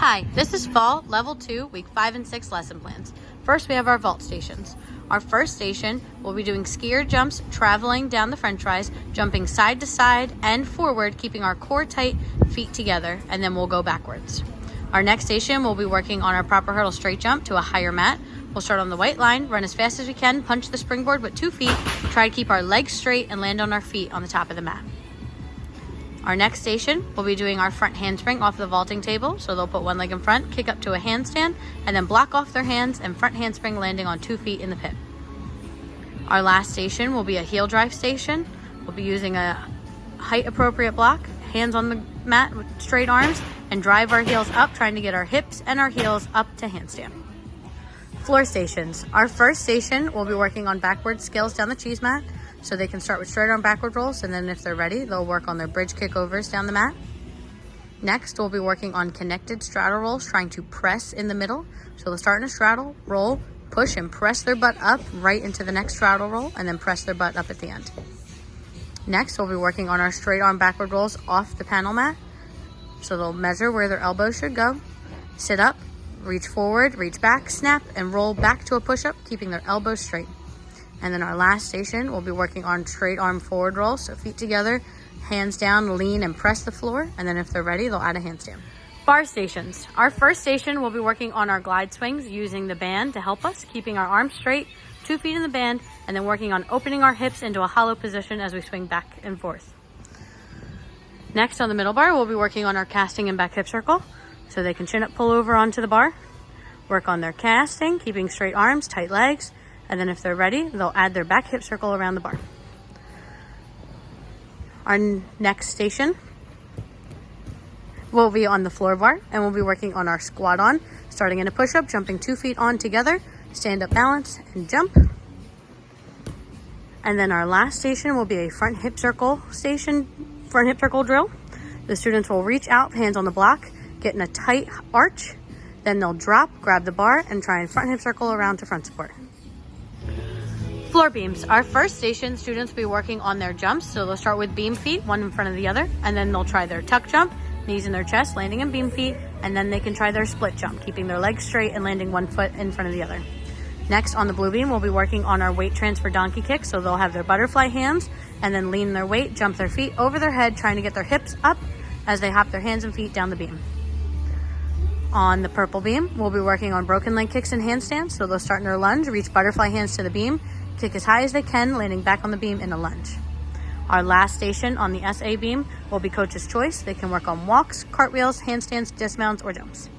Hi, this is Fall Level 2, Week 5 and 6 lesson plans. First, we have our vault stations. Our first station, we'll be doing skier jumps, traveling down the french rise, jumping side to side and forward, keeping our core tight, feet together, and then we'll go backwards. Our next station, we'll be working on our proper hurdle straight jump to a higher mat. We'll start on the white line, run as fast as we can, punch the springboard with 2 feet, try to keep our legs straight and land on our feet on the top of the mat. Our next station, we'll be doing our front handspring off the vaulting table. So they'll put one leg in front, kick up to a handstand, and then block off their hands and front handspring landing on 2 feet in the pit. Our last station will be a heel drive station. We'll be using a height appropriate block, hands on the mat with straight arms, and drive our heels up, trying to get our hips and our heels up to handstand. Floor stations. Our first station, we'll be working on backward skills down the cheese mat. So they can start with straight arm backward rolls, and then if they're ready, they'll work on their bridge kickovers down the mat. Next, we'll be working on connected straddle rolls, trying to press in the middle. So they'll start in a straddle, roll, push and press their butt up right into the next straddle roll, and then press their butt up at the end. Next, we'll be working on our straight arm backward rolls off the panel mat. So they'll measure where their elbows should go, sit up, reach forward, reach back, snap, and roll back to a push-up, keeping their elbows straight. And then our last station, we'll be working on straight arm forward roll. So feet together, hands down, lean and press the floor. And then if they're ready, they'll add a handstand. Bar stations. Our first station, we'll be working on our glide swings using the band to help us, keeping our arms straight, 2 feet in the band, and then working on opening our hips into a hollow position as we swing back and forth. Next, on the middle bar, we'll be working on our casting and back hip circle. So they can chin up, pull over onto the bar, work on their casting, keeping straight arms, tight legs. And then if they're ready, they'll add their back hip circle around the bar. Our next station will be on the floor bar, and we'll be working on our squat on, starting in a push-up, jumping 2 feet on together, stand up balance and jump. And then our last station will be a front hip circle drill. The students will reach out, hands on the block, get in a tight arch, then they'll drop, grab the bar, and try and front hip circle around to front support. Floor beams. Our first station, students will be working on their jumps. So they'll start with beam feet, one in front of the other, and then they'll try their tuck jump, knees in their chest, landing in beam feet, and then they can try their split jump, keeping their legs straight and landing 1 foot in front of the other. Next, on the blue beam, we'll be working on our weight transfer donkey kick. So they'll have their butterfly hands and then lean their weight, jump their feet over their head, trying to get their hips up as they hop their hands and feet down the beam. On the purple beam, we'll be working on broken leg kicks and handstands. So they'll start in their lunge, reach butterfly hands to the beam, kick as high as they can, landing back on the beam in a lunge. Our last station on the SA beam will be coach's choice. They can work on walks, cartwheels, handstands, dismounts, or jumps.